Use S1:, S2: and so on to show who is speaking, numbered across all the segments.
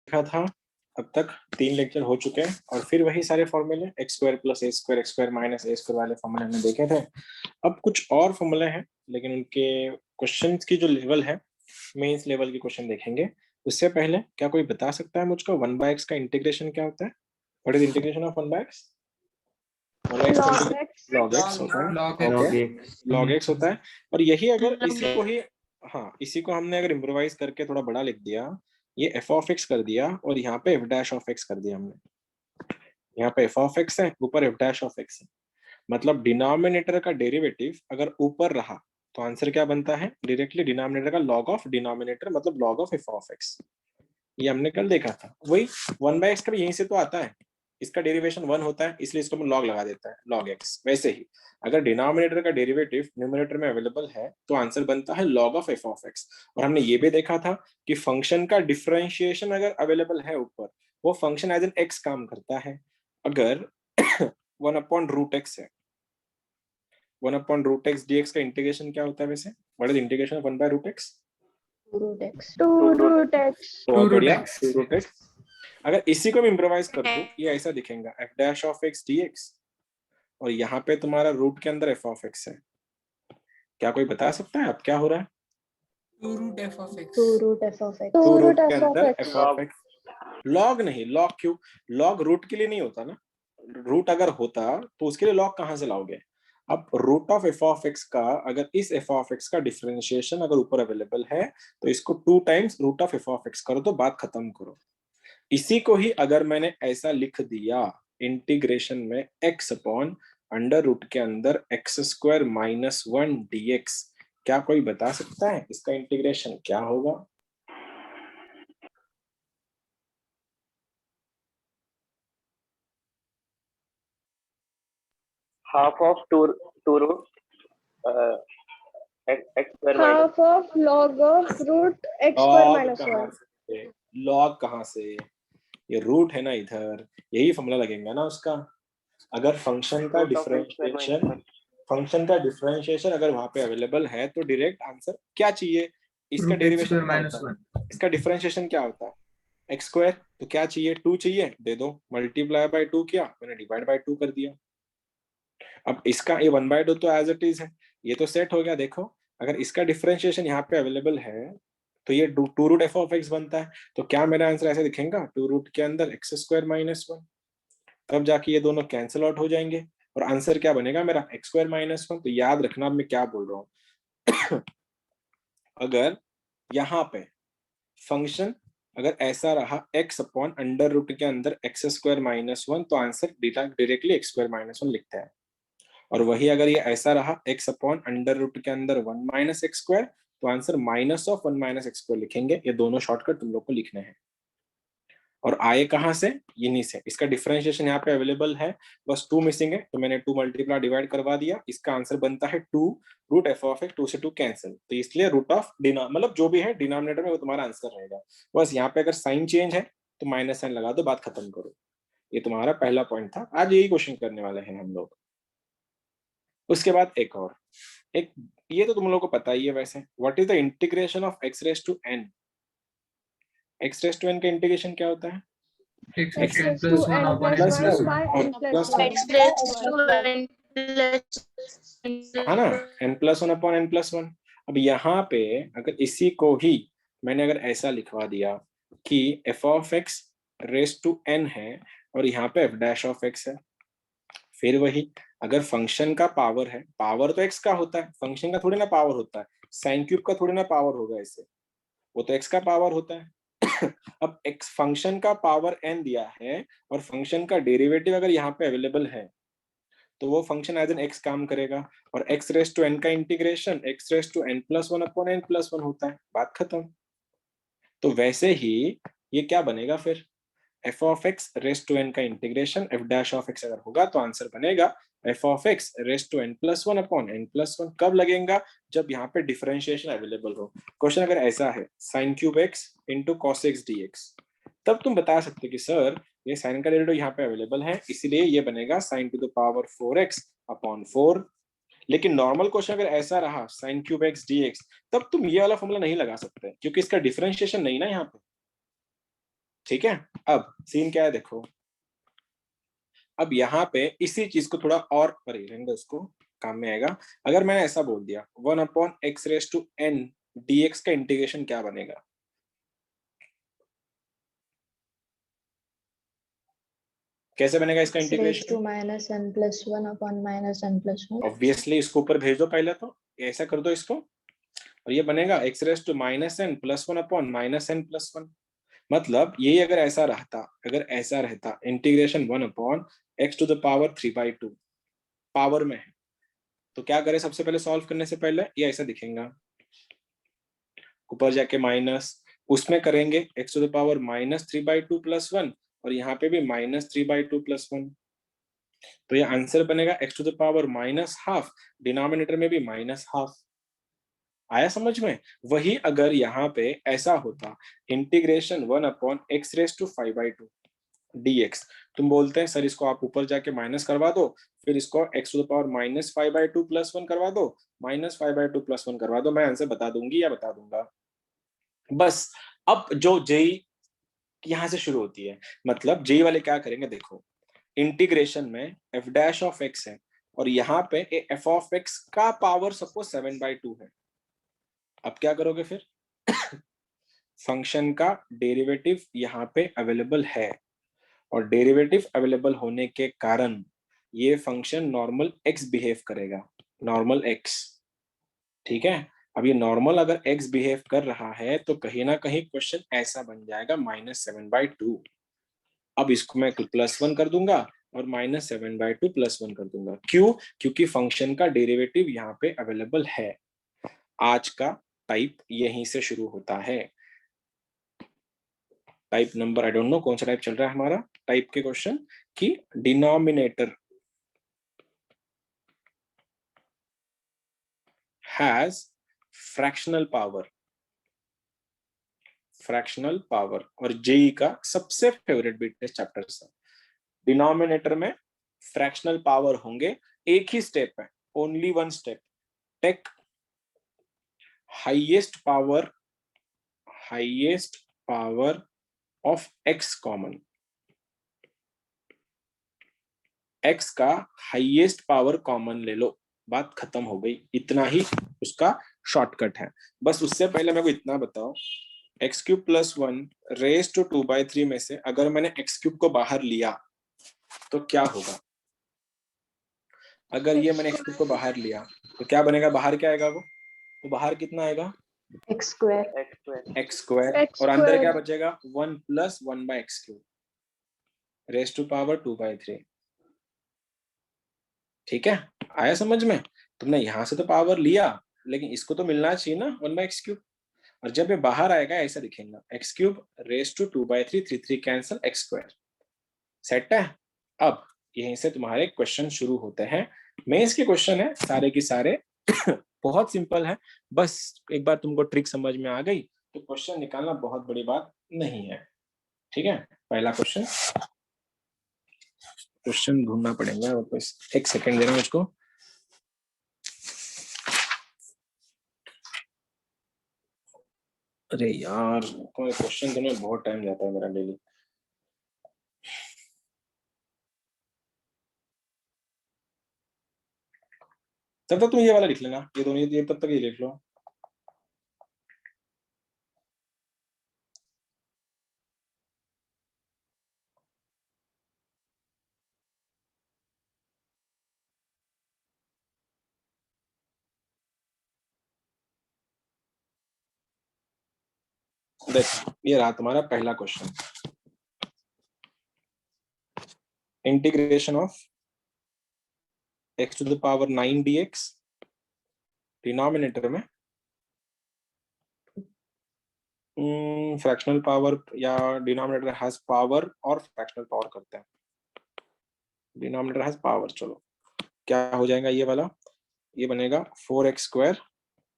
S1: देखा था अब तक 3 लेक्चर हो चुके हैं और फिर वही सारे फॉर्मूले एक्स स्क्वायर प्लस ए स्क्वायर एक्स स्क्वायर माइनस ए स्क्वायर वाले फॉर्मूले हमने देखे थे। अब कुछ और फॉर्मूले हैं लेकिन उनके क्वेश्चंस की जो लेवल है मेंस लेवल की क्वेश्चन देखेंगे। उससे पहले क्या कोई बता सकता है मुझको 1/x का इंटीग्रेशन क्या होता है? What is integration of 1/x? 1/x का log x होता है। ओके, log x होता है। और यही अगर इसी को ही इसी को हमने अगर इम्प्रोवाइज करके थोड़ा बड़ा लिख दिया, ये f ऑफ x कर दिया और यहाँ पे f डैश ऑफ x कर दिया हमने। यहाँ पे f ऑफ x है, ऊपर f डैश ऑफ x है। मतलब डिनोमिनेटर का डेरिवेटिव अगर ऊपर रहा तो आंसर क्या बनता है? डायरेक्टली डिनोमिनेटर का log ऑफ डिनोमिनेटर मतलब log of f of x। ये हमने कल देखा था। वही 1/x का भी यहीं से तो आता है, इसका डेरिवेशन 1 होता है इसलिए इसको log लगा देता है log x। वैसे ही अगर डिनोमिनेटर का डेरिवेटिव न्यूमरेटर में अवेलेबल है तो आंसर बनता है log of f of x। और हमने ये भी देखा था कि फंक्शन का डिफरेंशिएशन अगर अवेलेबल है ऊपर, वो फंक्शन एज एन x काम करता है। अगर 1/√x है, 1/√x dx का इंटीग्रेशन क्या होता है वैसे? What is integration of 1/√x?
S2: root x
S1: बहुत बढ़िया, 2√x। अगर इसी को मैं इम्प्रोवाइज कर दूं, ये ऐसा दिखेगा f dash of x dx और यहाँ पे तुम्हारा रूट के अंदर f ऑफ x है। क्या कोई बता सकता है अब क्या हो रहा है?
S2: 2√f of x
S1: 2 रूट के अंदर f ऑफ x। log नहीं, log क्यों? log रूट के लिए नहीं होता ना। रूट अगर होता तो उसके लिए log कहाँ से लाओगे? अब root of f of x का अगर इस f ऑफ x का डिफरेंशिएशन अगर ऊपर अवेलेबल है तो इसको 2 times root of f of x करो तो बात खत्म करो। इसी को ही अगर मैंने ऐसा लिख दिया इंटीग्रेशन में x अपॉन अंडर रूट के अंदर x स्क्वायर माइनस 1 dx, क्या कोई बता सकता है इसका इंटीग्रेशन क्या होगा?
S3: half of 2 root x square minus
S2: half of log of root x square minus 1
S1: log कहाँ से? ये रूट है ना इधर, यही फॉर्मूला लगेगा ना उसका। अगर फंक्शन का डिफरेंशिएशन अगर वहां पे अवेलेबल है तो डायरेक्ट आंसर क्या चाहिए? इसका डेरिवेशन क्या होता है? इसका डिफरेंशिएशन क्या होता है? X square. तो क्या चाहिए? 2 चाहिए, दे दो। मल्टीप्लाई बाय 2 किया, मैंने डिवाइड बाय 2 कर दिया। अब इसका ये 1/2 तो एज इट इज है, ये तो सेट हो गया। देखो अगर इसका डिफरेंशिएशन यहाँ पे अवेलेबल है तो ये 2 रूट एफ ऑफ एक्स बनता है। तो क्या मेरा आंसर ऐसे दिखेगा? 2 रूट के अंदर एक्स स्क्वायर माइनस 1। तब जाके ये दोनों कैंसिल आउट हो जाएंगे और आंसर क्या बनेगा मेरा? X square minus 1। तो याद रखना मैं क्या बोल रहा हूँ। अगर यहाँ पे फंक्शन अगर ऐसा रहा x अपॉन अंडर रूट के अंदर एक्स स्क्वायर माइनस 1 तो answer directly x square minus 1 लिखता है। और वही अगर ये ऐसा रहा x अपॉन अंडर रूट के अंदर 1 माइनस एक्स स्क्वायर तो answer minus of 1 minus x square लिखेंगे। ये दोनों शॉर्टकट तुम लोग को लिखने हैं। और आए कहां से? इन्हीं से। इसका डिफरेंशिएशन यहाँ पे अवेलेबल है, बस 2 मिसिंग है तो मैंने 2 मल्टीप्लाई डिवाइड करवा दिया। इसका आंसर बनता है 2 रूट एफ ऑफ एक्स। 2 से 2 कैंसिल, तो इसलिए रूट ऑफ मतलब जो भी है डिनोमिनेटर में वो तुम्हारा आंसर रहेगा। बस यहाँ पे अगर साइन चेंज है तो माइनस साइन लगा दो, बात खत्म करो। ये तुम्हारा पहला पॉइंट था। आज यही क्वेश्चन करने वाले हैं हम लोग। उसके बाद एक ये तो तुम लोगों को पता ही है वैसे, what is the integration of x raise to n? x raise to n का इंटीग्रेशन क्या होता है?
S2: x raised to n plus 1 by n plus 1
S1: है ना, n+1 अपॉन n+1। अब यहाँ पे अगर इसी को ही मैंने अगर ऐसा लिखवा दिया कि f of x raise to n है और यहाँ पे f डैश ऑफ x है, फिर वही अगर फंक्शन का पावर है, पावर तो x का होता है, फंक्शन का थोड़ी ना पावर होता है। साइन क्यूब का थोड़ी ना पावर होगा इससे, वो तो x का पावर होता है। अब x फंक्शन का पावर n दिया है और फंक्शन का डेरिवेटिव अगर यहाँ पे अवेलेबल है तो वो फंक्शन एज एन x काम करेगा। और x रेज टू n का integration x raise to n+1 upon n+1 होता है, बात खत्म। तो वैसे ही ये क्या बनेगा फिर? f of x raise to n का integration f dash of x अगर होगा तो आंसर बनेगा f of x raise to n+1 upon n+1। कब लगेगा? जब यहाँ पे डिफरेंशिएशन अवेलेबल हो। क्वेश्चन अगर ऐसा है sin cube x into cos x dx, तब तुम बता सकते कि सर ये साइन का डेरिवेटिव यहाँ पे अवेलेबल है इसलिए ये बनेगा sin to the power 4x upon 4। लेकिन नॉर्मल क्वेश्चन अगर ऐसा रहा sin क्यूब x dx, तब तुम ये वाला फॉर्मूला नहीं लगा सकते क्योंकि इसका डिफरेंशिएशन नहीं ना यहाँ पे। ठीक है, अब सीन क्या है देखो, अब यहाँ पे इसी चीज को थोड़ा और परे रहेंगे, उसको काम में आएगा। अगर मैंने ऐसा बोल दिया 1/x⁴n dx का इंटीग्रेशन क्या बनेगा, कैसे बनेगा इसका इंटीग्रेशन?
S2: -n+1/-1
S1: ऑब्वियसली इसको ऊपर भेज दो पहले, तो ऐसा कर दो इसको, और ये बनेगा x⁻n+1/-n+1। मतलब यही अगर ऐसा रहता, अगर ऐसा रहता इंटीग्रेशन 1/x⁴ पावर में है, तो क्या करें सबसे पहले सॉल्व करने से पहले, ये ऐसा दिखेगा, ऊपर जाके माइनस, उसमें करेंगे x⁻−3/2 + 1, और यहाँ पे भी -3/2 + 1, तो ये आंसर बनेगा x⁻−½ डिनोमिनेटर में भी -½ आया समझ में? वही अगर यहाँ पे ऐसा होता इंटीग्रेशन 1/x⁵5/2 dx, तुम बोलते हैं सर इसको आप ऊपर जाके माइनस करवा दो, फिर इसको x⁻−5/2 + 1 करवा दो, -5/2 + 1 करवा दो, मैं आंसर बता दूंगी या बता दूंगा। बस अब जो जेई यहाँ से शुरू होती है, मतलब जेई वाले क्या करेंगे देखो, इंटीग्रेशन में f' है, और यहाँ पे f का पावर सपोज 7/2 है। अब क्या करोगे फिर फंक्शन का डेरिवेटिव यहाँ पे अवेलेबल है, और डेरिवेटिव अवेलेबल होने के कारण ये फंक्शन नॉर्मल x बिहेव करेगा, नॉर्मल x, ठीक है। अब ये नॉर्मल अगर x बिहेव कर रहा है तो कहीं ना कहीं क्वेश्चन ऐसा बन जाएगा -7/2। अब इसको मैं +1 कर दूंगा और -7/2 +1 कर दूंगा, क्यों? क्योंकि फंक्शन का डेरिवेटिव यहाँ पे अवेलेबल है। आज का टाइप यहीं से शुरू होता है। Type number I don't know कौन सा टाइप चल रहा है हमारा टाइप के क्वेश्चन, कि डिनोमिनेटर हैज फ्रैक्शनल पावर, और जेई का सबसे फेवरेट बिट टेस्ट चैप्टर है। डिनोमिनेटर में फ्रैक्शनल पावर होंगे, एक ही स्टेप है, only one step, take highest power of x common, x का हाईएस्ट पावर कॉमन ले लो, बात खत्म हो गई, इतना ही उसका शॉर्टकट है। बस उससे पहले मेरे को इतना बताओ, x³ + 1 रेज़ टू 2/3 में से अगर मैंने x³ को बाहर लिया तो क्या होगा? अगर ये मैंने x³ को बाहर लिया तो क्या बनेगा, बाहर क्या आएगा वो, तो बाहर कितना आएगा
S2: x²,
S3: x²,
S1: और अंदर क्या बचेगा 1 + 1/x³ रेज़ टू पावर 2/3, ठीक है, आया समझ में? तुमने यहां से तो पावर लिया, लेकिन इसको तो मिलना चाहिए ना 1/x³, और जब ये बाहर आएगा ऐसा दिखेगा x³ rays to 2/3, 3 cancel, x², set है। अब यहीं से तुम्हारे क्वेश्चन शुरू होते हैं, मेंस के क्वेश्चन है सारे के सारे बहुत सिंपल है, बस एक बार तुमको ट्रिक समझ में आ गई तो क्वेश्चन निकालना बहुत बड़ी बात नहीं है, ठीक है। पहला क्वेश्चन ढूंढना पड़ेगा वापस, एक सेकंड देना मुझको। अरे यार कोई क्वेश्चन देने में बहुत टाइम जाता है मेरा डेली। तब तक तुम ये वाला लिख लेना, ये दोनों, ये तब तक ये लिख लो। देखो ये रहा तुम्हारा पहला question, integration of x⁻9 dx, denominator में फ्रैक्शनल पावर या डिनोमिनेटर हैज पावर और फ्रैक्शनल पावर करते हैं, डिनोमिनेटर हैज पावर, चलो क्या हो जाएगा ये वाला, ये बनेगा 4x²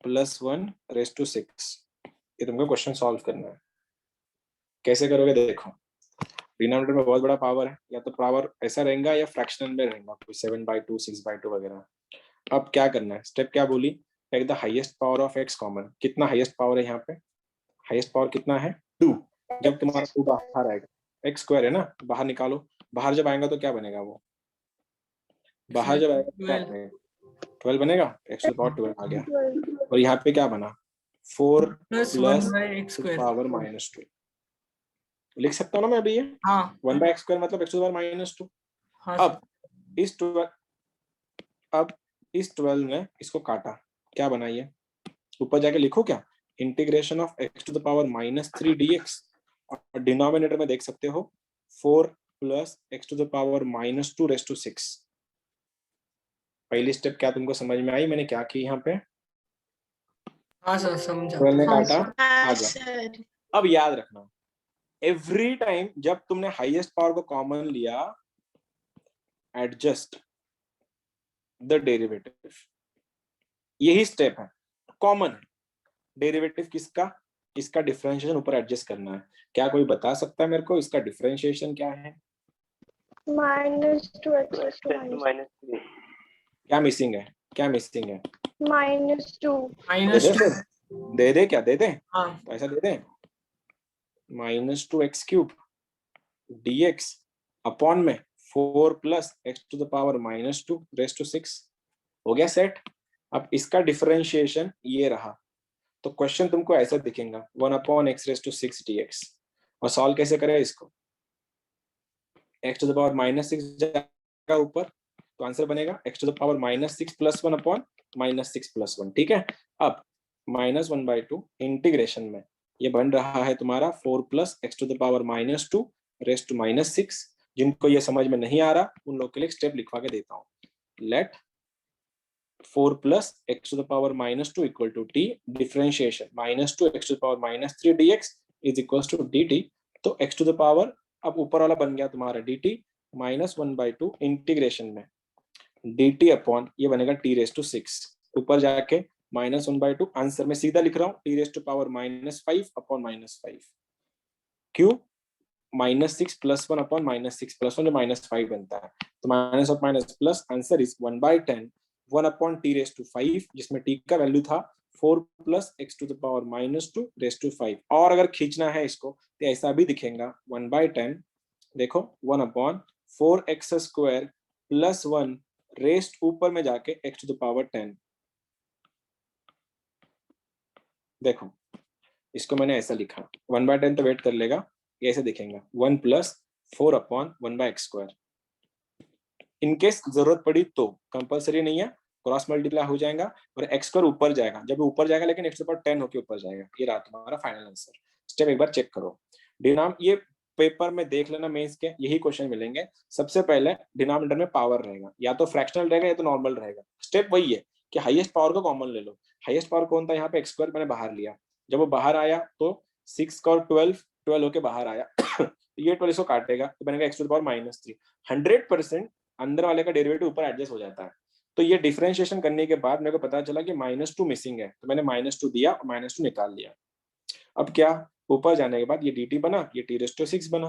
S1: + 1 रेज़ टू 6। ये तुमको क्वेश्चन सॉल्व करना है, कैसे करोगे देखो, डिनोमिनेटर में बहुत बड़ा पावर है, या तो पावर ऐसा रहेगा या फ्रैक्शनल में रहेगा, कोई 7/2 6/2 वगैरह। अब क्या करना है, स्टेप क्या बोली, take the highest power of x common, कितना हाईएस्ट पावर है यहाँ पे, हाईएस्ट पावर कितना है 2, जब तुम्हारा 2 बाहर आएगा, एक्स स्क्वायर है ना, बाहर निकालो, बाहर जब आएगा तो क्या बनेगा वो, बाहर जब आएगा तो क्या बनेगा, 12 बनेगा, एक्स टू द पावर 12 आ गया।
S2: 12
S1: और यहाँ पे क्या बना, 4
S4: plus
S1: plus
S4: 1/x square
S1: power -2 लिख सकता हूँ ना मैं अभी ये,
S4: हाँ
S1: 1/x स्क्वायर मतलब x टू द पावर -2।
S4: हाँ
S1: अब इस 12 अब इस 12 ने इसको काटा, क्या बना ये, ऊपर जाके लिखो क्या, integration of x to the power -3 dx, और डिनोमिनेटर में देख सकते हो 4 plus x to the power -2 raise to 6। पहली स्टेप क्या तुमको समझ में आई, मैंने क्या की यहाँ पे,
S4: हाँ सर समझा।
S1: 12 ने
S2: हाँ,
S1: काटा, आ
S2: हाँ
S1: गया।
S2: सर।
S1: अब याद रखना, एवरी टाइम जब तुमने हाईएस्ट पावर को कॉमन लिया, एडजस्ट द डेरिवेटिव, यही स्टेप है, कॉमन है। डेरिवेटिव किसका, इसका डिफरेंशिएशन ऊपर एडजस्ट करना है। क्या कोई बता सकता है मेरे को इसका डिफरेंशिएशन क्या है,
S2: -2x
S3: -3
S1: क्या मिसिंग है, क्या मिसिंग है,
S2: -2
S1: दे दे फिर, दे दे, क्या दे दे,
S4: हाँ
S1: तो ऐसा दे दे, -2x³ dx अपॉन में 4 plus x to the power -2 raise to 6, हो गया सेट। अब इसका डिफरेंशिएशन ये रहा, तो क्वेश्चन तुमको ऐसा दिखेगा 1/x6 dx, और सॉल्व कैसे करें इसको, x टू द पावर -6 जाएगा ऊपर, तो आंसर बनेगा x to the power -6 + 1 upon -6 + 1, ठीक है। अब -1/2 इंटीग्रेशन में ये बन रहा है तुम्हारा 4 plus x to the power -2 raise to -6। जिनको ये समझ में नहीं आ रहा उन लोग के लिए स्टेप लिखवा के देता हूँ, let 4 plus x to the power -2 equal to t, differentiation -2 x to the power -3 dx is equal to dt, तो x टू द पावर अब ऊपर वाला बन गया तुम्हारा dt -1/2 इंटीग्रेशन में dt अपॉन ये बनेगा t रेज़ टू 6, ऊपर जाके -1/2, आंसर में सीधा लिख रहा हूँ t raise to power -5 upon -5, क्यों, -6 + 1 अपॉन -6 + 1 जो -5 बनता है, तो minus of minus plus, answer is 1/10 1 upon t raise to 5, जिसमें t का वैल्यू था 4 plus x to the power -2 raise to 5। और अगर खींचना है इसको तो ऐसा भी दिखेगा 1/10, देखो 1 अपॉन 4x² + 1 रेज़ ऊपर में जाके x टू द पावर 10, देखो इसको मैंने ऐसा लिखा, 1/10 तो वेट कर लेगा, ये ऐसे दिखेगा 1 + 4 अपॉन 1/x²। इनकेस जरूरत पड़ी तो, कंपलसरी नहीं है, क्रॉस मल्टीप्लाई हो जाएगा और x² ऊपर जाएगा, जब ऊपर जाएगा लेकिन x टू द पावर 10 होके ऊपर जाएगा। ये रहा तुम्हारा फाइनल आंसर। स्टेप एक बार चेक करो, डिनोम ये पेपर में देख लेना, मेंस के यही क्वेश्चन मिलेंगे। सबसे पहले डिनोमिनेटर में पावर रहेगा, या तो फ्रैक्शनल रहेगा या तो नॉर्मल रहेगा। स्टेप वही है कि हाईएस्ट पावर को कॉमन ले लो। हाईएस्ट पावर कौन था, यहाँ पे x² मैंने बाहर लिया, जब वो बाहर आया तो 6 और 12 होके बाहर आया ये 12 इसको काटेगा तो बनेगा x टू द पावर -3। 100% अंदर वाले का डेरिवेटिव ऊपर एडजस्ट हो जाता है। तो ये डिफरेंशिएशन करने के बाद मेरे को पता चला कि -2 मिसिंग है, तो मैंने -2 दिया और -2 निकाल लिया। अब क्या, ऊपर जाने के बाद ये dt बना, ये t रेज़ टू 6 बना।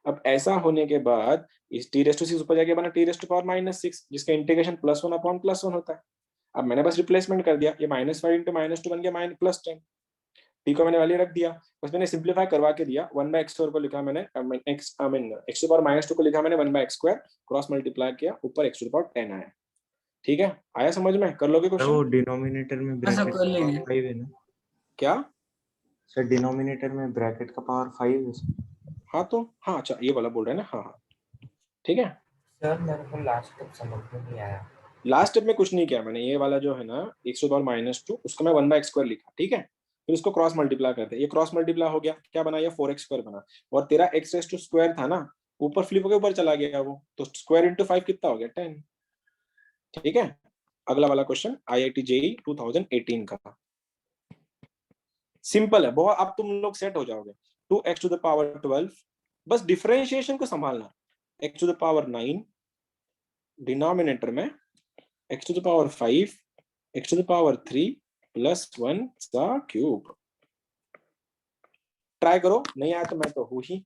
S1: अब ऐसा होने के बाद इस t रेज़ टू 6 ऊपर जाके बना t रेज़ टू पावर -6, जिसका इंटीग्रेशन +1 अपॉन +1 होता है। अब मैंने बस रिप्लेसमेंट कर दिया, ये -5 × -2 बन गया +10, t को मैंने वैल्यू रख दिया, बस मैंने सिंपलीफाई करवा के दिया, 1/x² को लिखा मैंने, x टू द पावर -2 को लिखा मैंने 1/x², क्रॉस मल्टीप्लाई किया, ऊपर x टू द पावर 10 आया। ठीक है, आया समझ में, कर लोगे
S5: वो
S1: क्वेश्चन,
S5: डिनोमिनेटर में
S4: ऐसा
S5: ब्रैकेट
S4: कर लेंगे।
S5: 5 है ना
S1: क्या,
S5: सर, डिनोमिनेटर में ब्रैकेट का पावर 5 है सर।
S1: हाँ तो हाँ, अच्छा ये वाला बोल रहे हैं ना, हाँ हाँ ठीक है।
S6: सर मेरे को लास्ट तक समझ में नहीं आया।
S1: लास्ट स्टेप में कुछ नहीं किया मैंने, ये वाला जो है ना x टू द पावर -2 उसको मैं 1/x² लिखा, ठीक है, फिर उसको क्रॉस मल्टीप्लाई करते हैं, ये क्रॉस मल्टीप्लाई हो गया, क्या बना, ये 4x² बना, और तेरा x रेज़ टू स्क्वायर था ना, ऊपर फ्लिप होकर ऊपर चला गया वो, तो स्क्वायर इंटू 5 कितना हो गया, 10। ठीक है, अगला वाला क्वेश्चन IIT JEE 2018 का, सिंपल है बहुत, अब तुम लोग सेट हो जाओगे। 2x टू द पावर 12, बस डिफरेंशिएशन को संभालना, x to the power 9 denominator में x to the power 5 x to the power 3 + 1 का क्यूब। ट्राई करो, नहीं आया तो मैं तो हूं ही।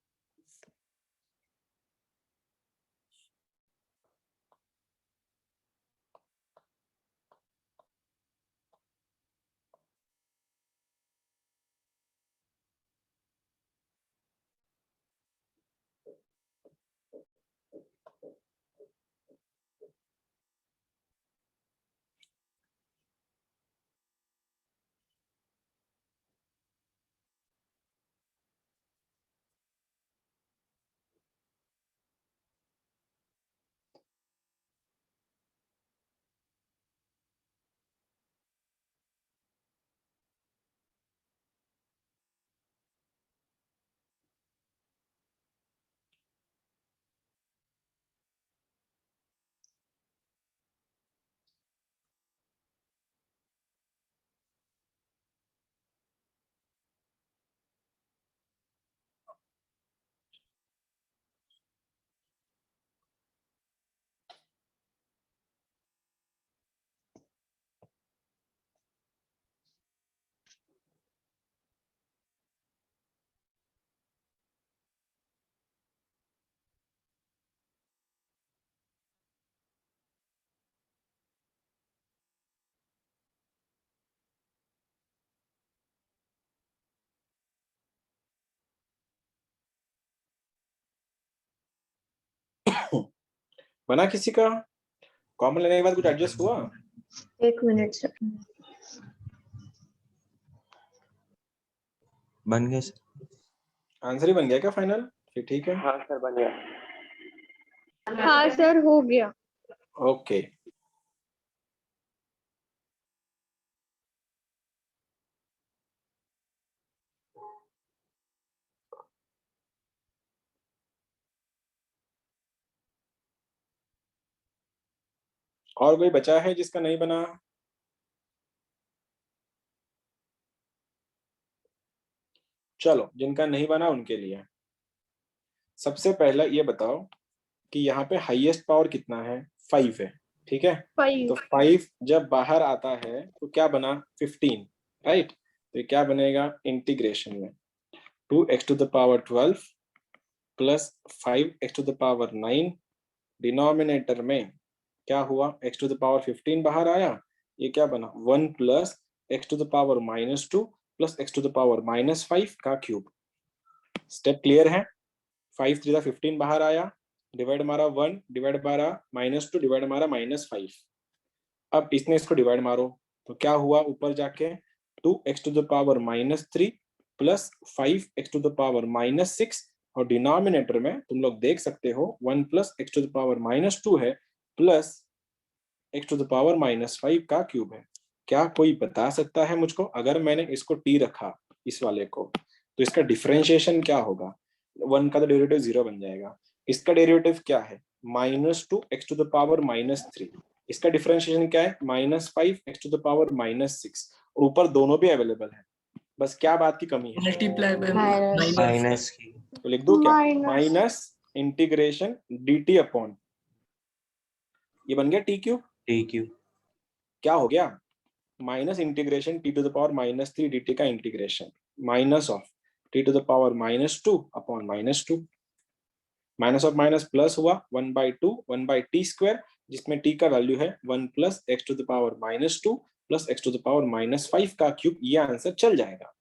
S1: बना किसी का? कॉमन लेने के बाद कुछ एडजस्ट हुआ?
S2: 1 मिनट सर।
S5: बन गए सर।
S1: आंसर ही बन गया क्या फाइनल? फिर ठीक है।
S3: हाँ सर बन गया।
S2: हाँ सर हो गया।
S1: ओके। और कोई बचा है जिसका नहीं बना? चलो, जिनका नहीं बना उनके लिए सबसे पहला ये बताओ कि यहाँ पे हाईएस्ट पावर कितना है? 5 है, ठीक है।
S2: 5।
S1: तो 5 जब बाहर आता है तो क्या बना? 15, राइट। तो ये क्या बनेगा इंटीग्रेशन में? 2x to the power 12 plus 5x to the power 9, denominator में क्या हुआ? x टू द पावर 15 बाहर आया, ये क्या बना? 1 plus x to the power -2 plus x to the power -5 का क्यूब। स्टेप क्लियर है? 5 3 15 बाहर आया, डिवाइड मारा 1, डिवाइड मारा -2, डिवाइड मारा -5। अब इसने इसको डिवाइड मारो तो क्या हुआ? ऊपर जाके 2x to the power -3 plus 5x to the power -6, और डिनोमिनेटर में तुम लोग देख सकते हो 1 plus x to the power -2 है plus x to the power -5 का क्यूब है। क्या कोई बता सकता है मुझको, अगर मैंने इसको t रखा इस वाले को, तो इसका डिफरेंशिएशन क्या होगा? 1 का तो डेरिवेटिव 0 बन जाएगा। इसका डेरिवेटिव क्या है? -2x to the power -3। इसका डिफरेंशिएशन क्या है? -5x to the power -6। और ऊपर दोनों भी अवेलेबल है, बस क्या बात की कमी है?
S4: Multiply by
S2: minus.
S5: माइनस की।
S1: तो लिख दो क्या?
S2: Minus.
S1: Minus integration dt upon, ये बन गया टी क्यूब।
S5: T Q.
S1: क्या हो गया? Minus integration T to the power -3 dt का integration minus of T to the power -2 upon -2। Minus of minus plus हुआ, 1/2 1/t², जिसमें t का वैल्यू है 1 plus x to the power -2 plus x to the power -5 का cube. ये answer चल जाएगा।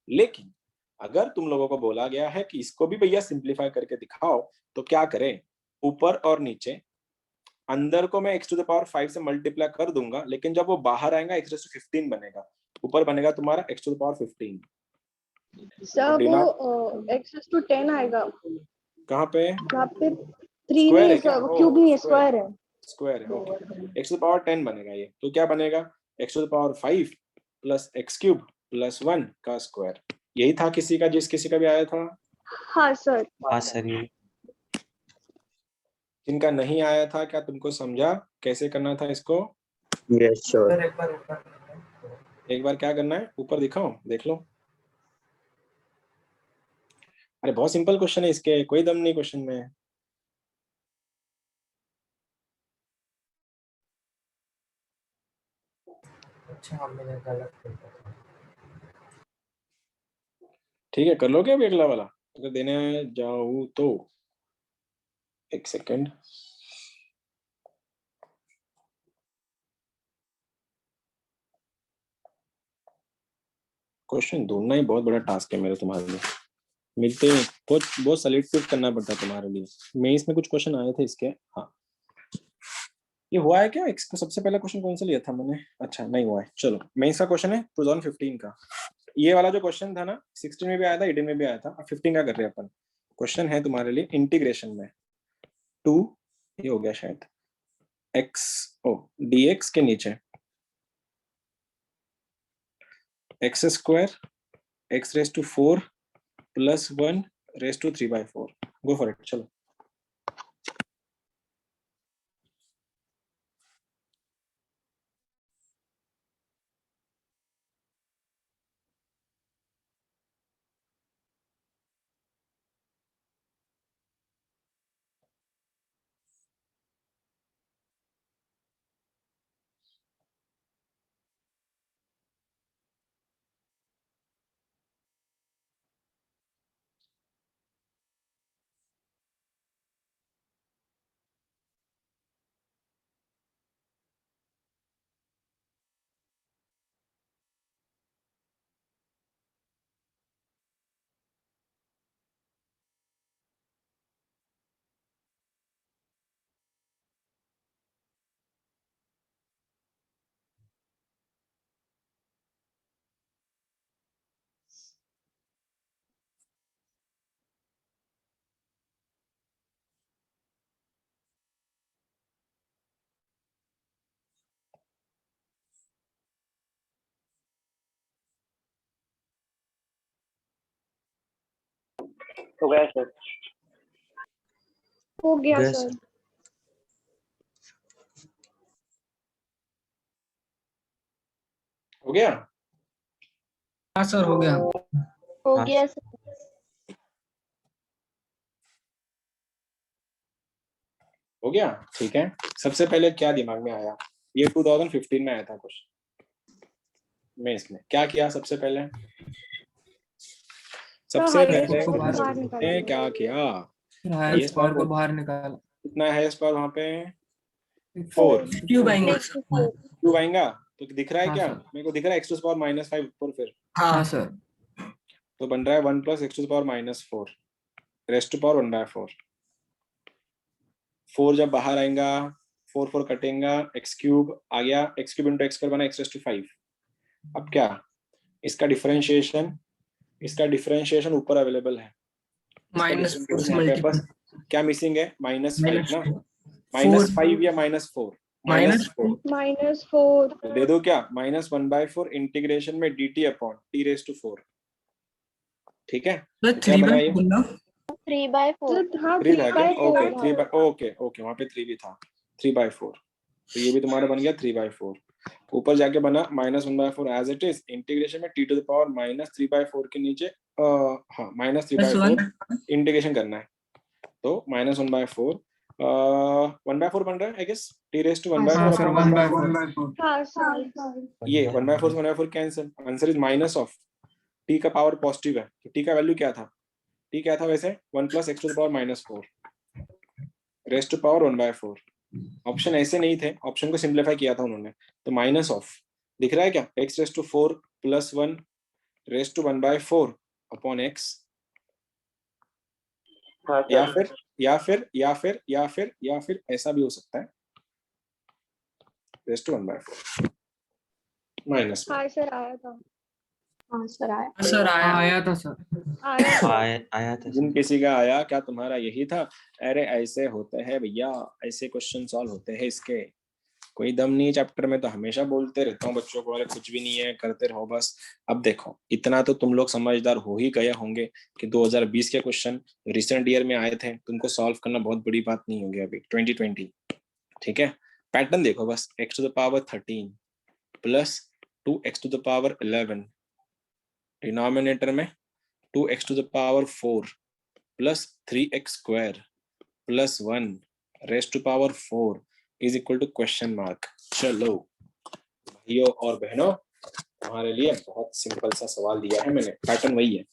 S1: लेकिन अगर तुम लोगों को बोला गया है कि इसको भी भैया सिंप्लीफाई करके दिखाओ, तो क्या करें? ऊपर और नीचे, अंदर को मैं x टू द पावर 5 से मल्टीप्लाई कर दूंगा, लेकिन जब वो बाहर आएगा x टू 15 बनेगा, ऊपर बनेगा तुम्हारा x to the power 15।
S2: Sir वो एक्सेस टू 10 आएगा।
S1: कहाँ पे?
S2: यहाँ पे 3
S1: स्क्वायर
S2: नहीं
S1: है
S2: है
S1: क्या?
S2: सर, क्यूब नहीं है, स्क्वायर है।
S1: स्क्वायर है, okay. x to the power 10 बनेगा ये, तो क्या बनेगा? x to the power 5 plus x cube plus 1 का स्क्वायर। यही था किसी का, जिस किसी का भी आया था।
S2: हाँ सर।
S5: हाँ सर ये।
S1: जिनका नहीं आया था, क्या तुमको समझा कैसे करना था इसको?
S3: Yes sure.
S6: सर एक बार ऊपर।
S1: एक बार क्या करना है, ऊपर दिखाओ, देख लो। अरे बहुत सिंपल क्वेश्चन है, इसके कोई दम नहीं क्वेश्चन में।
S6: अच्छा मैंने गलत कर दिया।
S1: ठीक है, कर लोगे अभी अगला वाला अगर देने जाऊँ तो? एक सेकंड। क्वेश्चन ढूंढना ही बहुत बड़ा टास्क है मेरे तुम्हारे लिए। मिलते ही बहुत बहुत सेलेक्टिव करना पड़ता है तुम्हारे लिए। मैं इसमें कुछ क्वेश्चन आए थे इसके। हाँ, ये हुआ है क्या? इसका सबसे पहला क्वेश्चन कौन सा लिया था मैंने? अच्छा नहीं हुआ है, चलो। मैं इसका क्वेश्चन है 2015 का। ये वाला जो क्वेश्चन था ना, 16 में भी आया था, 18 में भी आया था। अब 15 का कर रहे हैं अपन। क्वेश्चन है तुम्हारे लिए इंटीग्रेशन में 2, ये हो गया शायद, x ओ dx के नीचे x² x⁴ plus 1⁴। Go for it, चलो।
S3: हो गया सर।
S2: हो गया
S5: Yes,
S2: सर।
S1: हो गया?
S4: हाँ सर हो गया।
S2: हो
S5: हाँ।
S2: गया सर।
S1: हो गया, ठीक है। सबसे पहले क्या दिमाग में आया? ये 2015 में आया था कुछ में, इसमें क्या किया सबसे पहले? सबसे
S2: highest
S1: पहले
S4: को बाहर
S2: बाहर निकाला।
S1: ने क्या किया?
S4: हाईएस्ट पावर को बाहर निकाला।
S1: कितना हाईएस्ट पावर वहां पे?
S2: 4
S1: 4।
S4: क्यूब आएंगे।
S2: next to 4।
S1: क्यूब आएगा तो दिख रहा है
S4: हाँ
S1: क्या?
S4: सर।
S1: मेरे को दिख रहा है x टू द पावर -5 ऊपर, फिर
S4: हाँ सर।
S1: तो बन रहा है 1 + x to the power -4 rest to power 1/4। 4 जब बाहर आएगा, 4 4 कटेगा, x क्यूब आ गया, x क्यूब इंटू x कर बना x⁵5। अब क्या इसका डिफरेंशिएशन ऊपर अवेलेबल है। इसका
S4: -4 से
S1: differentiation यहाँ पे बस
S4: मल्टीप्लाई।
S1: क्या मिसिंग है? -5 ना,
S4: -4
S1: -5 या -4?
S4: -4
S2: -4
S1: तो दे दो क्या, -1/4 इंटीग्रेशन में dt अपॉन t⁴। ठीक है,
S4: सर
S1: तो क्या
S4: 3/4
S1: बनाइए?
S4: बोलना।
S2: 3/4। हाँ
S1: 3 था क्या?
S2: 3/4
S1: ओके, ओके वहां पे 3 भी था। 3/4, तो ये भी तुम्हारा बन गया 3/4। ऊपर जाके बना -1/4 एज इट इज, इंटीग्रेशन में t टू द पावर -3/4 के नीचे हाँ -3/4 इंटीग्रेशन करना है, तो -1/4 1/4 बन रहा है आई गेस, t⁴1/4
S4: हाँ सर
S1: अपॉन
S4: 1/4।
S2: हाँ सर।
S1: ये 1/4 से 1/4 cancel, answer is minus of t का पावर पॉजिटिव है, तो t का वैल्यू क्या था? t क्या था वैसे? 1 + x to the power -4 rest to power 1/4। Option ऐसे नहीं थे, ऑप्शन को सिंप्लीफाई किया था उन्होंने, तो माइनस ऑफ दिख रहा है क्या, x⁴ + 1 rest to 1/4 upon x,
S3: हाँ
S1: या
S3: सर।
S1: फिर ऐसा भी हो सकता है, रेस्ट टू 1/4 माइनस।
S2: हाँ सर आया था। हाँ सर आया।
S4: सर आया था सर।
S2: आया था।
S5: आया था
S1: जिन
S5: सर।
S1: किसी का आया, क्या तुम्हारा यही था? अरे ऐसे होते हैं भैया, ऐसे क्वेश्चन सॉल्व होते हैं इसके, कोई दम नहीं चैप्टर में, तो हमेशा बोलते रहता हूँ बच्चों को, अरे कुछ भी नहीं है, करते रहो बस। अब देखो, इतना तो तुम लोग समझदार हो ही गए होंगे कि 2020 के क्वेश्चन रिसेंट ईयर में आए थे, तुमको सॉल्व करना बहुत बड़ी बात नहीं होगी अभी 2020। ठीक है, पैटर्न देखो बस, x to the power 13 + 2x to the power 11, denominator में 2x to the power 4 + 3x² + 1 rest to power 4 is equal to question mark. चलो भाइयों और बहनों, तुम्हारे लिए बहुत सिंपल सा सवाल दिया है मैंने, पैटर्न वही है।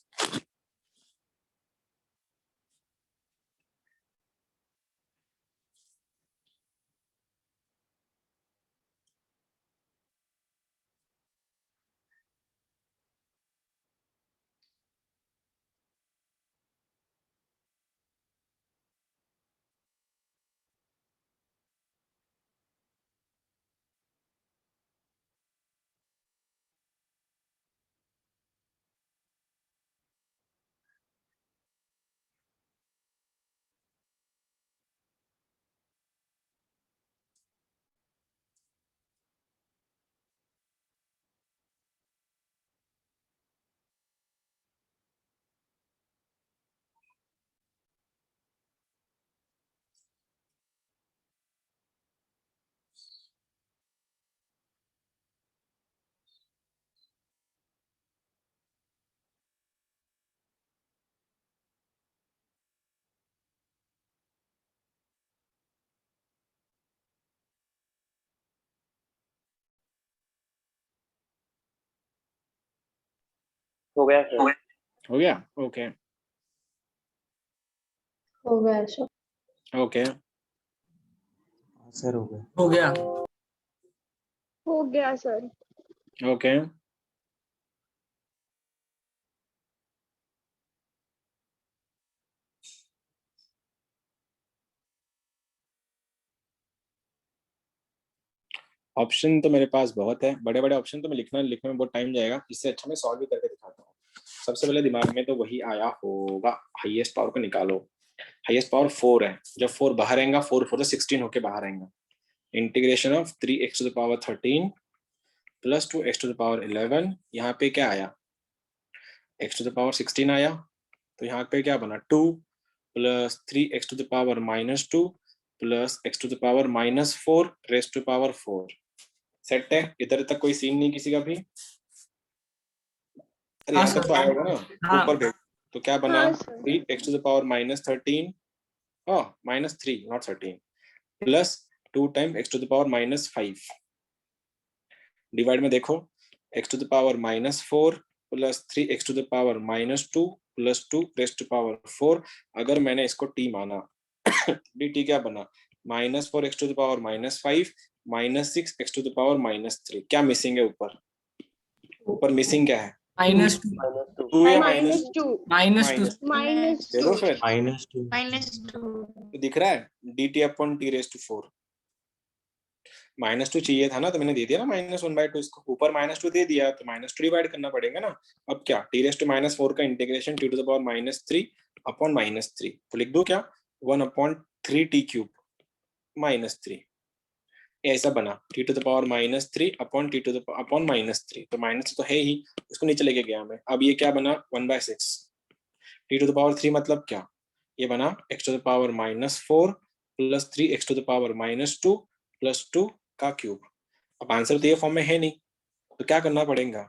S3: हो गया सर।
S1: हो गया? ओके
S2: हो गया सर।
S1: ओके
S5: सर हो गया।
S4: हो गया।
S2: हो गया सर।
S1: ओके। ऑप्शन तो मेरे पास बहुत है, बड़े बड़े ऑप्शन तो मैं लिखने में बहुत टाइम जाएगा, इससे अच्छा मैं सॉल्व भी करके दिखाता हूँ। सबसे पहले दिमाग में तो वही आया होगा, हाईएस्ट पावर को निकालो। हाईएस्ट पावर 4 है, जब 4 बाहर आएगा, 4 4 16 होके बाहर आएगा, integration of 3x to the power 13 + 2x to the power 11, यहाँ पे क्या आया, x टू द पावर 16 आया, तो यहाँ पे क्या बना 2 plus 3x to the power -2 plus x to the power -4 rest to power 4। Set है? इधर तक कोई सीन नहीं किसी का भी? अरे
S4: हाँ
S1: यहाँ तक तो आया होगा ना?
S4: हाँ।
S1: ऊपर भेज। तो क्या बना
S2: हाँ sir
S1: 3x to the power -13 -3 not 13 plus 2 time x to the power -5 divide में देखो x to the power -4 plus 3x to the power -2 plus 2 rest to power 4। अगर मैंने इसको t माना dt क्या बना -4x to the power -5 -6x to the power -3। क्या missing है ऊपर? ऊपर मिसिंग क्या है?
S4: -2
S3: -2
S1: 2 या
S2: -2
S4: -2
S1: दे दो फिर।
S5: -2
S1: तो दिख रहा है dt upon t raised to 4। -2 चाहिए था ना, तो मैंने दे दिया ना -1/2 इसको। ऊपर -2 दे दिया तो -2 डिवाइड करना पड़ेगा ना। अब क्या t रेस्ट टू -4 का integration t to the power -3 upon -3। तो लिख दो क्या 1/3t क्यूब -3। ऐसा बना t to the power -3 upon t to the upon -3। तो माइनस तो है ही, उसको नीचे लेके गया मैं। अब ये क्या बना 1/6 t टू द पावर 3 मतलब क्या? ये बना x to the power -4 plus 3x to the power -2 plus 2 का क्यूब। अब आंसर तो ये फॉर्म में है नहीं, तो क्या करना पड़ेगा?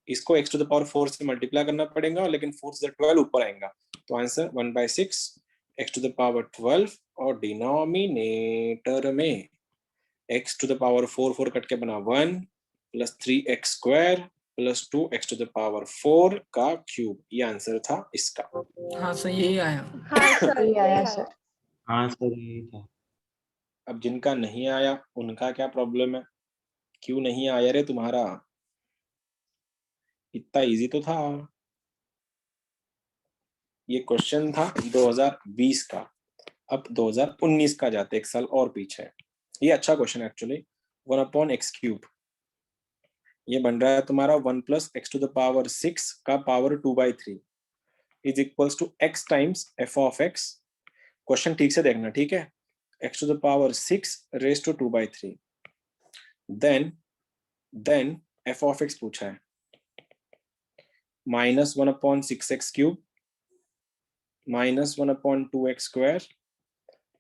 S1: इसको x टू द पावर 4 से मल्टीप्लाई करना पड़ेगा, लेकिन 4 से 12 ऊपर आएगा। तो answer 1/6 x to the power 12 और डिनोमिनेटर में x to the power 4 cut के बना 1 plus 3x square plus 2x to the power 4 का क्यूब। ये आंसर था इसका।
S4: हाँ सर यही आया।
S2: हाँ सर
S7: यही आया सर।
S5: हाँ सर यही था।
S1: अब जिनका नहीं आया उनका क्या प्रॉब्लम है? क्यों नहीं आया रे तुम्हारा? इतना इजी तो था। ये क्वेश्चन था 2020 का। अब 2019 का जाते एक साल और पीछे। ये अच्छा क्वेश्चन है एक्चुअली। 1/x³ ये बन रहा है तुम्हारा 1 plus x to the power 6 का power 2/3 is equals to x times f of x। Question ठीक से देखना, ठीक है? x to the power 6 raise to 2/3 then f of x पूछा है -1/6x³ -1/2x²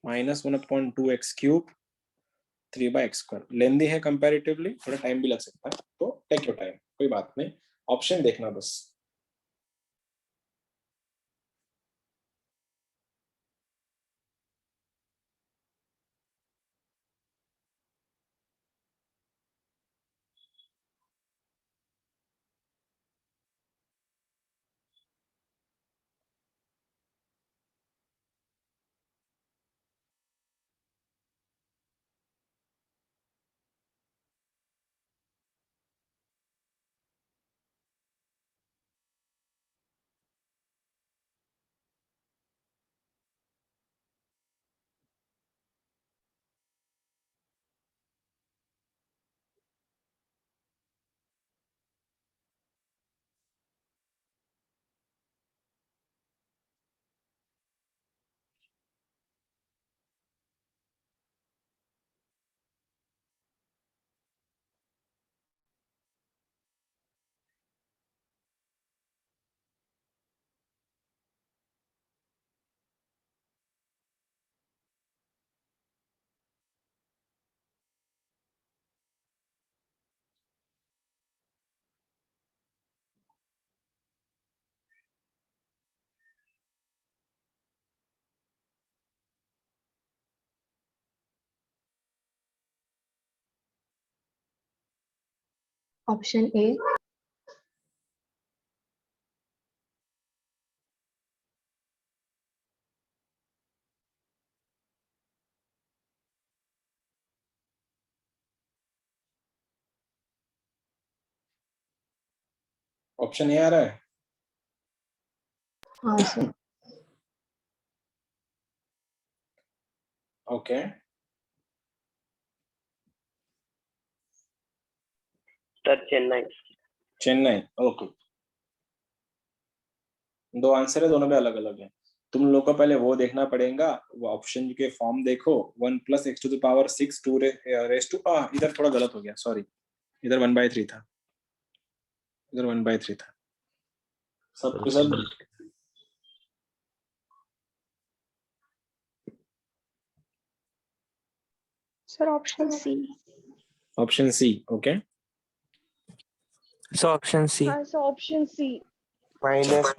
S1: -1/2x³ 3/x²। लेंदी है कंपैरेटिवली, थोड़ा टाइम भी लग सकता है, तो टेक योर टाइम, कोई बात नहीं। ऑप्शन देखना बस।
S7: Option A.
S1: ऑप्शन ए आ रहा है।
S7: हाँ sir.
S1: Okay
S3: sir Chennai.
S1: Chennai, okay. दो आंसर है, दोनों में अलग अलग है। तुम लोग को पहले वो देखना पड़ेगा, वो ऑप्शन के फॉर्म देखो। 1 plus x to the power 6 2 raise to इधर थोड़ा गलत हो गया, सॉरी। इधर 1/3 था, इधर 1/3 था। सब
S2: Sir, option C.
S1: Option C, okay.
S4: So option C.
S2: So option C.
S5: minus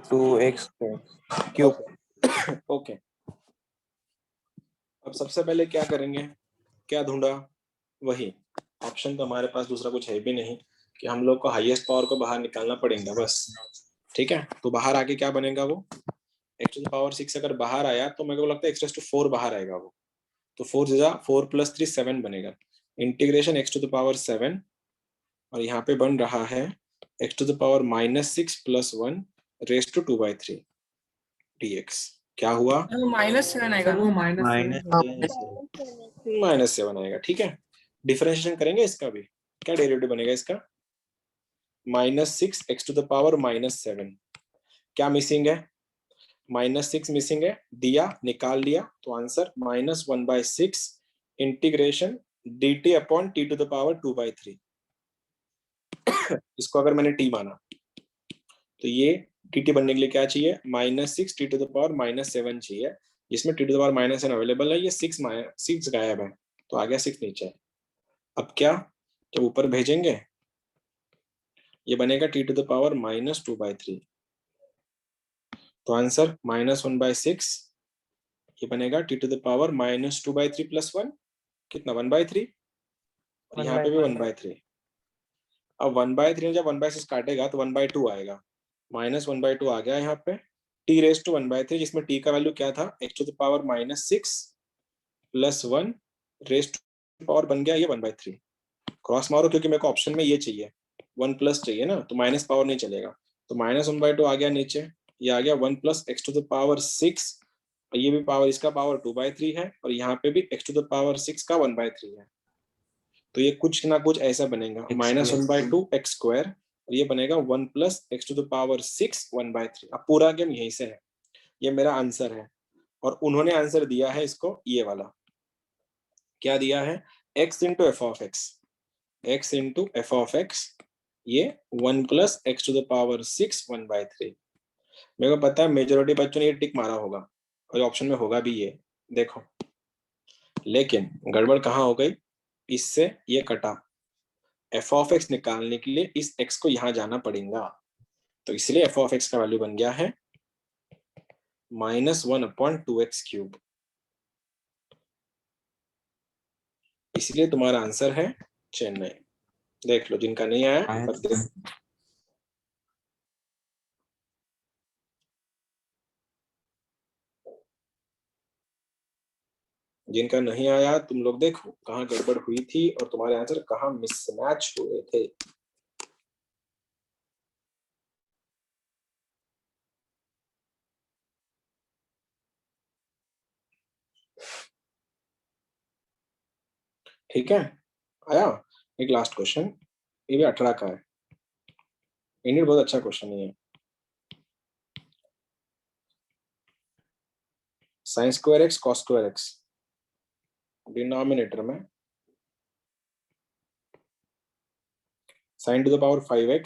S5: 2x cube.
S1: ओके, अब सबसे पहले क्या करेंगे, क्या ढूंढा, वही ऑप्शन, तो हमारे पास दूसरा कुछ है भी नहीं कि हम लोग को हाईएस्ट पावर को बाहर निकालना पड़ेगा बस। ठीक है, तो बाहर आके क्या बनेगा, वो x टू द पावर 6 अगर बाहर आया तो मेरे को लगता है x टू 4 बाहर आएगा वो, तो 4 + 3 7 बनेगा। Integration x to the power 7 और यहाँ पे बन रहा है x to the power -6 + 1 raise to 2/3 dx। क्या हुआ,
S4: -7 आएगा।
S6: वो माइनस
S1: -7 आएगा। ठीक है, डिफरेंशिएशन करेंगे इसका भी, क्या डेरिवेटिव बनेगा इसका, -6 x टू द पावर -7। क्या मिसिंग है, -6 मिसिंग है, दिया निकाल लिया, तो answer -1/6 integration dt upon t to the power 2/3। इसको अगर मैंने t माना तो ये dt बनने के लिए क्या चाहिए, -6 t टू द पावर -7 चाहिए, जिसमें t to the power -7 available है, ये 6 गायब है, तो आ गया 6 नीचे। अब क्या, जब ऊपर भेजेंगे ये बनेगा t टू द पावर -2/3, तो आंसर -1/6, ये बनेगा t टू द पावर -2/3 + 1 कितना, 1/3, और यहाँ पे भी 1/3। अब 1/3 जब 1/6 काटेगा तो 1/2 आएगा, -1/2 आ गया यहाँ पे, t रेज़ टू 1/3, जिसमें t का वैल्यू क्या था, x to the power -6 + 1 raise to power बन गया ये 1/3। क्रॉस मारो क्योंकि मेरे को ऑप्शन में ये चाहिए, 1+ चाहिए ना, तो माइनस पावर नहीं चलेगा, तो -1/2 आ गया नीचे, ये आ गया 1 + x टू द पावर 6, और ये भी पावर, इसका पावर 2/3 है, और यहाँ पे भी x टू द पावर 6 का 1/3 है, तो ये कुछ ना कुछ ऐसा बनेगा, -1/2 x², और ये बनेगा 1 + x टू द पावर 6 1/3। अब पूरा गेम यहीं से है, ये मेरा आंसर है, और उन्होंने आंसर दिया है इसको ये वाला, क्या दिया है, x × f of x, ये 1 + x टू द पावर 6 1/3। मेरे को पता है मेजॉरिटी बच्चों ने ये टिक मारा होगा, और ऑप्शन में होगा भी ये, देखो, लेकिन गड़बड़ कहाँ हो गई, इससे ये कटा, f of x निकालने के लिए इस x को यहाँ जाना पड़ेगा, तो इसलिए f of x का वैल्यू बन गया है -1/2x³, इसलिए तुम्हारा आंसर है चेन्नई। देख लो, जिनका नहीं आया पर देख, जिनका नहीं आया तुम लोग देखो कहाँ गड़बड़ हुई थी और तुम्हारे आंसर कहाँ मिसमैच हुए थे। ठीक है, आया एक लास्ट क्वेश्चन, ये भी 18 का है, इंडियन बहुत अच्छा क्वेश्चन है। sin²x cos²x, डिनोमिनेटर में sin to the power 5x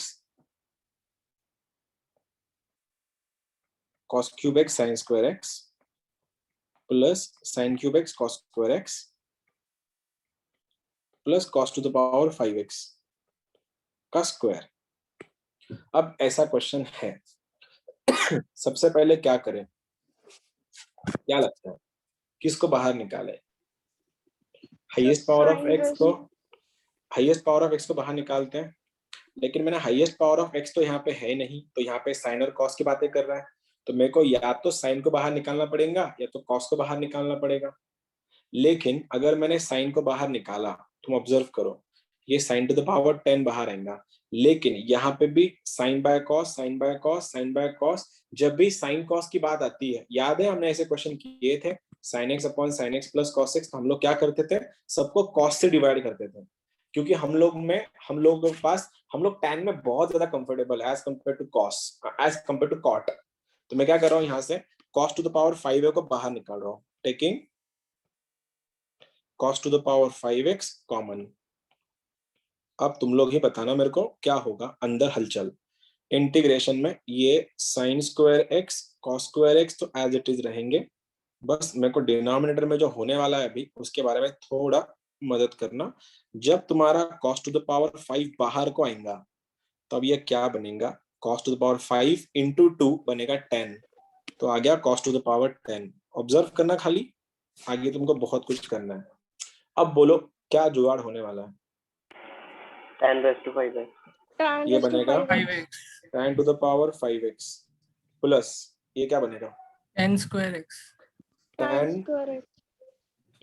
S1: cos³ sin²x plus sin³ cos²x plus cos to the power 5x का स्क्वायर। अब ऐसा क्वेश्चन है, सबसे पहले क्या करें, क्या लगता है किसको बाहर निकाले, हाईएस्ट पावर ऑफ x को बाहर निकालते हैं, लेकिन मैंने हाईएस्ट पावर ऑफ x तो यहाँ पे है नहीं, तो यहाँ पे साइन और कॉस की बातें कर रहा है, तो मेरे को या तो साइन को बाहर निकालना पड़ेगा या तो कॉस को बाहर निकालना पड़ेगा। लेकिन अगर मैंने साइन को बाहर निकाला, तुम ऑब्जर्व करो, ये साइन टू द पावर 10 बाहर आएगा, लेकिन यहाँ पे भी sine by cos, sine by cos, sine by cos, जब भी साइन कॉस की बात आती है, याद है हमने ऐसे क्वेश्चन किए थे, sin x upon sin x plus cos x, तो हम लोग क्या करते थे, सबको कॉस से डिवाइड करते थे, क्योंकि हम लोग के पास, हम लोग tan में बहुत ज्यादा comfortable as compared to cos, as compared to cot. तो मैं क्या कर रहा हूँ, यहाँ से cos टू द पावर 5 को बाहर निकाल रहा हूँ, taking cos to the power 5x common. अब तुम लोग ही बताना मेरे को क्या होगा अंदर हलचल, इंटीग्रेशन में ये sin² x cos² x तो एज इट इज रहेंगे, बस मेरे को डिनोमिनेटर में जो होने वाला है अभी उसके बारे में थोड़ा मदद करना। जब तुम्हारा cos टू द पावर 5 बाहर को आएगा तो अब ये क्या बनेगा, cos to the power 5 into 2 बनेगा 10, तो आ गया cos to the power 10। Observe करना खाली, आगे तुमको बहुत कुछ करना है। अब बोलो क्या जुगाड़ होने वाला है।
S3: 10 raised to 5x
S1: ये बनेगा
S4: 5x
S1: 10 to the power 5x plus ये क्या बनेगा
S4: 10 square x
S1: 10,
S2: square x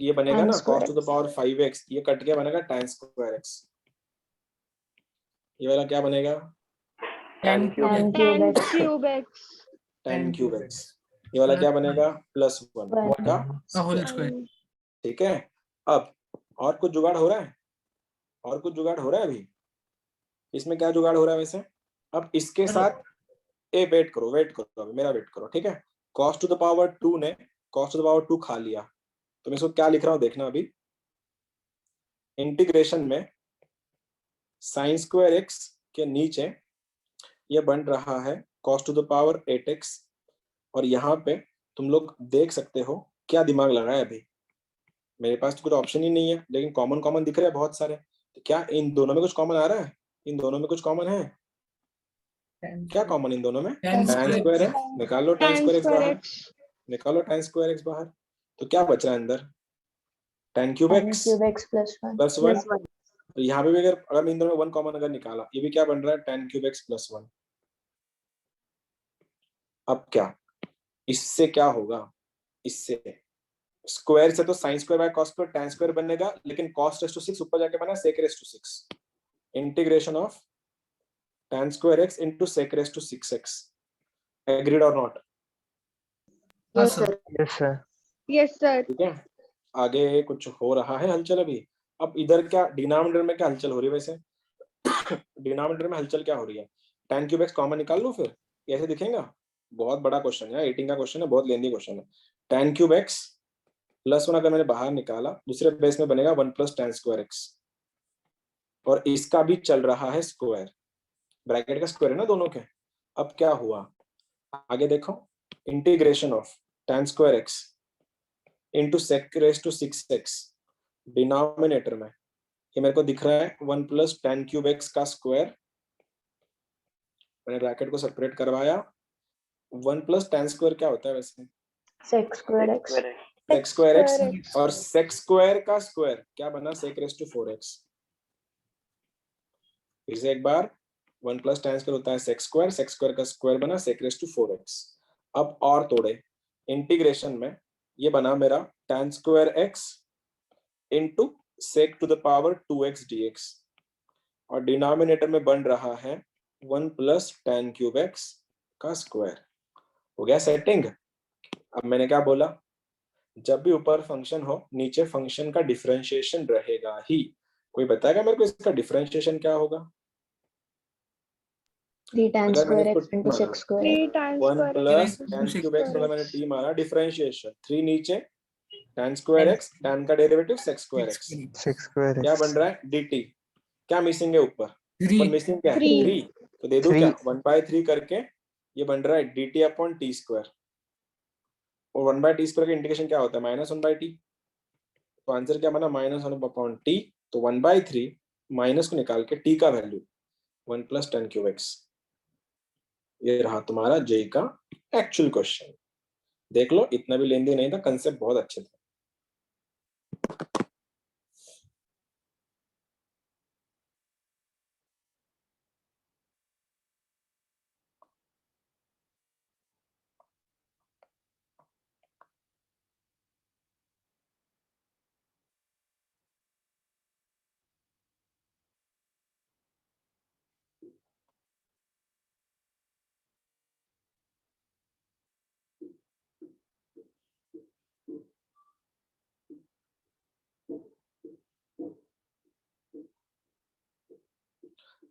S1: ये बनेगा
S7: Tan
S1: ना
S7: square
S1: cos to the power 5x, ये कट के बनेगा tan स्क्वायर x। ये वाला क्या बनेगा
S4: 10
S3: cube
S7: Tan
S2: tan
S7: cube x
S2: cube x
S1: 10 cube x। ये वाला क्या बनेगा प्लस 1 का
S4: का होल स्क्वायर।
S1: ठीक है। अब और कुछ जुगाड़ हो रहा है, और कुछ जुगाड़ हो रहा है अभी इसमें। क्या जुगाड़ हो रहा है वैसे, अब इसके साथ वेट करो अभी मेरा वेट करो, ठीक है। cos टू द पावर 2 ने cos टू द पावर 2 खा लिया, तो मैं इसको क्या लिख रहा हूं देखना अभी। इंटीग्रेशन में sin स्क्वायर x के नीचे ये बन रहा है cos to the power 8x, और यहाँ पे तुम लोग देख सकते हो क्या दिमाग लगाया अभी। मेरे पास तो कुछ ऑप्शन ही नहीं है, लेकिन कॉमन दिख रहे हैं बहुत सारे। तो क्या इन दोनों में कुछ कॉमन आ रहा है, इन दोनों में कुछ कॉमन है क्या कॉमन इन दोनों में,
S4: tan
S1: tan स्क्वायर है, निकाल लो tan
S2: tan
S1: square x
S2: square
S1: बाहर,
S2: x
S1: निकालो tan स्क्वायर x बाहर, तो क्या बच रहा है अंदर tan cube
S7: tan
S1: x
S7: cube x plus 1
S1: plus 1। तो यहाँ पे भी अगर इन दोनों में 1 कॉमन अगर निकाला, ये भी क्या बन रहा है tan क्यूब x प्लस 1। अब क्या इससे क्या होगा, इससे स्क्वायर से तो sin square by cos square tan square बनेगा, लेकिन cos रेज़ टू 6 ऊपर जाके बना sec raise to 6, integration of tan square x into sec raise to 6x। Agreed और not?
S7: yes sir
S6: yes sir
S2: yes sir
S1: ठीक है, आगे कुछ हो रहा है हलचल अभी। अब इधर क्या डिनोमिनेटर में क्या हलचल हो रही है वैसे डिनोमिनेटर में हलचल क्या हो रही है, tan क्यूब x कॉमन निकाल लो, फिर कैसे दिखेगा। बहुत बड़ा क्वेश्चन है, 18 का क्वेश्चन है, बहुत लेंदी क्वेश्चन है। tan क्यूब x प्लस 1 अगर मैंने बाहर निकाला, दूसरे बेस में बनेगा 1 प्लस tan स्क्वायर x, और इसका भी चल रहा है स्क्वायर, ब्रैकेट का स्क्वायर है ना दोनों के। अब क्या हुआ आगे देखो, integration of tan square x into sec raise to 6x, denominator में ये मेरे को दिख रहा है 1 प्लस tan क्यूब x का स्क्वायर, मैंने ब्रैकेट को सेपरेट करवाया। 1 प्लस tan स्क्वायर क्या होता है वैसे,
S7: sec square x
S1: sec square x, और sec स्क्वायर का स्क्वायर क्या बना sec रेज़ टू 4x। फिर से एक बार, 1 प्लस tan स्क्वायर होता है sec स्क्वायर का स्क्वायर बना sec रेज़ टू 4x। अब और तोड़े, इंटीग्रेशन में ये बना मेरा tan square x into sec to the power 2x dx, और डिनोमिनेटर में बन रहा है 1 प्लस tan क्यूब x का स्क्वायर। हो गया सेटिंग। अब मैंने क्या बोला, जब भी ऊपर फंक्शन हो नीचे फंक्शन का डिफरेंशिएशन रहेगा ही। कोई बताएगा मेरे को इसका डिफरेंशिएशन क्या होगा।
S7: 3 tan
S1: अगर मैंने
S7: square x into
S1: इसको
S7: sec square
S2: 3 tan
S1: 1
S2: square
S1: plus
S2: x
S1: tan
S4: six
S1: cube x मतलब मैंने t मारा डिफरेंशिएशन, 3 नीचे tan स्क्वायर x, tan का derivative sec square x,
S6: 6 square
S1: क्या
S6: x
S1: बन रहा है dt। क्या मिसिंग है ऊपर, ऊपर
S4: 3
S1: मिसिंग क्या है
S2: 3
S1: 3, तो दे दो
S6: 3
S1: क्या 1/3 करके ये बन रहा है dt अपॉन t स्क्वायर, और 1/t स्क्वायर का इंटीग्रेशन क्या होता है -1/t, तो आंसर क्या बना -1 अपॉन t। तो 1/3 माइनस को निकाल के t का value 1 plus tan cube x। ये रहा तुम्हारा जे का एक्चुअल क्वेश्चन। देख लो इतना भी लेंदी नहीं था, कंसेप्ट बहुत अच्छे थे।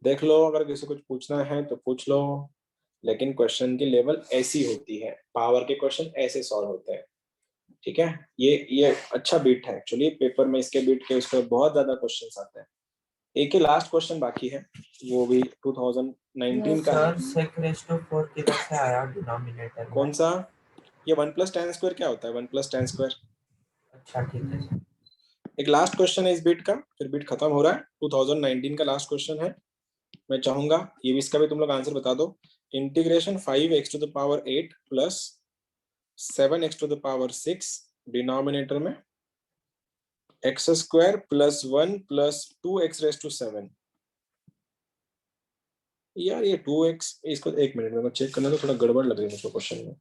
S1: देख लो, अगर किसी को कुछ पूछना है तो पूछ लो, लेकिन क्वेश्चन की लेवल ऐसी होती है, पावर के क्वेश्चन ऐसे सॉल्व होते हैं। ठीक है, ये अच्छा बीट है एक्चुअली, पेपर में इसके बीट के उसके बहुत ज्यादा क्वेश्चंस आते हैं। एक ही लास्ट क्वेश्चन बाकी है, वो भी 2019 का है।
S6: सर sec raised to 4 किधर से आया डिनोमिनेटर में?
S1: कौन सा ये 1 प्लस tan स्क्वायर क्या होता है? 1 प्लस tan स्क्वायर।
S6: अच्छा ठीक है सर।
S1: एक लास्ट क्वेश्चन है इस बीट का, फिर बीट खत्म हो रहा है। 2019 का लास्ट क्वेश्चन है। मैं चाहूंगा ये भी, इसका भी तुम लोग आंसर बता दो। Integration 5x to the power 8 plus 7x to the power 6 denominator में x square plus 1 plus 2x raise to 7। यार ये 2x, इसको एक मिनट में चेक करना, तो थोड़ा गड़बड़ लग रही है मुझको क्वेश्चन में।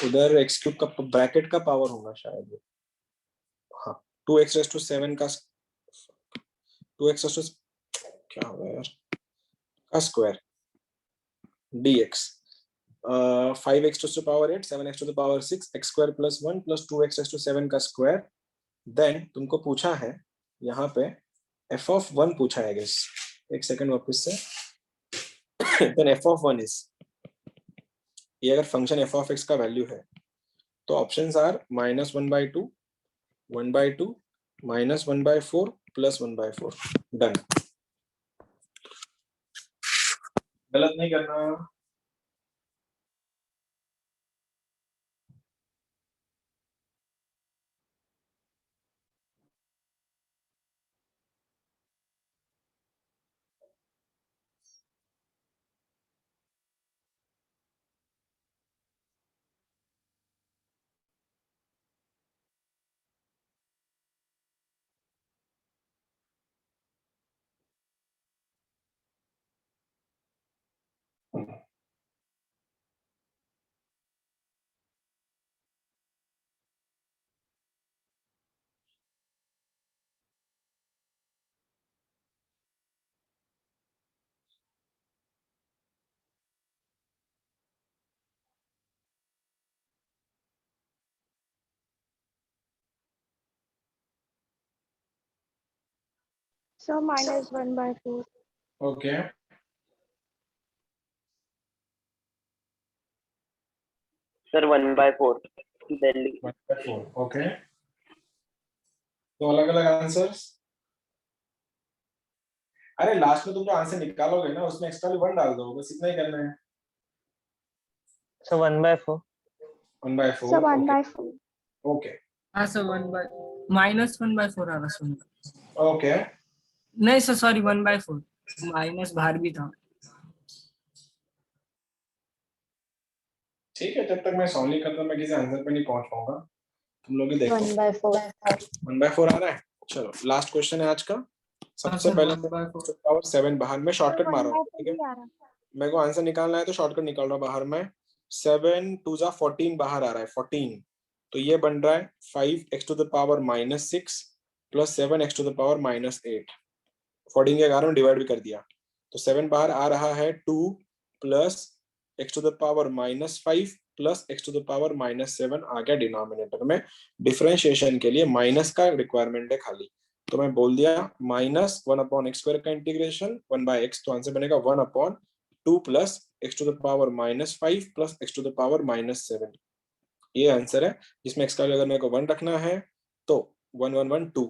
S1: उधर x क्यूब का ब्रैकेट का पावर होगा शायद। हाँ 2x रेज टू 7 का 2x रेज टू क्या होगा यार का square dx 5x to the power 8 7x to the power 6 x square plus 1 plus 2x raise to 7 का स्क्वायर। देन तुमको पूछा है यहाँ पे f of 1 पूछा है गेस। एक सेकंड वापस से। देन f of 1 इज, ये अगर फंक्शन f of x का वैल्यू है तो ऑप्शंस आर -1/2 1/2 -1/4 प्लस 1/4। डन। गलत नहीं करना।
S2: So -1/4.
S1: Okay
S3: sir 1/4 Delhi.
S1: 1/4 okay. तो अलग अलग आंसर्स। अरे लास्ट में तुम जो आंसर निकालोगे ना उसमें एक्स्ट्रा 1 डाल दो, बस इतना ही करना है।
S3: सर 1/4।
S1: 1/4
S2: So 1/4.
S1: ओके
S4: हाँ सर -1/4 आ रहा सुन।
S1: ओके
S4: नहीं सर सॉरी 1/4 माइनस बाहर भी था।
S1: ठीक है, जब तक मैं सॉल्व नहीं करता मैं किसी आंसर पे नहीं पहुंच पाऊंगा। तुम लोग ही देखो।
S7: 1/4
S1: 1/4 आ रहा है। चलो लास्ट क्वेश्चन है आज का। सबसे
S4: सर,
S1: पहले
S4: 1/4
S1: पावर 7 बाहर में शॉर्टकट मार रहा हूँ,
S2: 1/4
S1: ठीक है।
S2: ही आ रहा है।
S1: मेरे को आंसर निकालना है तो शॉर्टकट निकाल रहा हूँ बाहर में। 7 2 जा 14 बाहर आ रहा है 14। तो ये बन रहा है 5x to the power -6 plus 7x to the power -8। 14 के कारण डिवाइड भी कर दिया तो 7 बाहर आ रहा है 2 plus x to the power -5 plus x to the power -7 आ गया डिनोमिनेटर में। डिफरेंशिएशन के लिए माइनस का रिक्वायरमेंट है खाली, तो मैं बोल दिया -1/x² का इंटीग्रेशन 1/x, तो आंसर बनेगा 1/2 plus x to the power -5 plus x to the power -7। ये आंसर है जिसमें x का अगर मेरे को 1 रखना है तो 1 1 1 2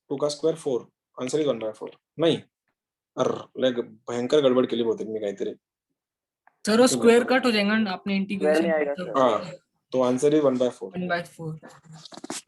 S1: 2 का स्क्वायर 4, आंसर इज 1/4। नहीं लाइक भयंकर गड़बड़ के लिए बहुत इतनी गई तेरे।
S4: सर वो स्क्वायर कट हो जाएगा ना आपने
S3: स्क्वायर नहीं आएगा
S4: इंटीग्रेशन।
S3: सर।
S1: हाँ तो आंसर इज 1/4।
S4: 1/4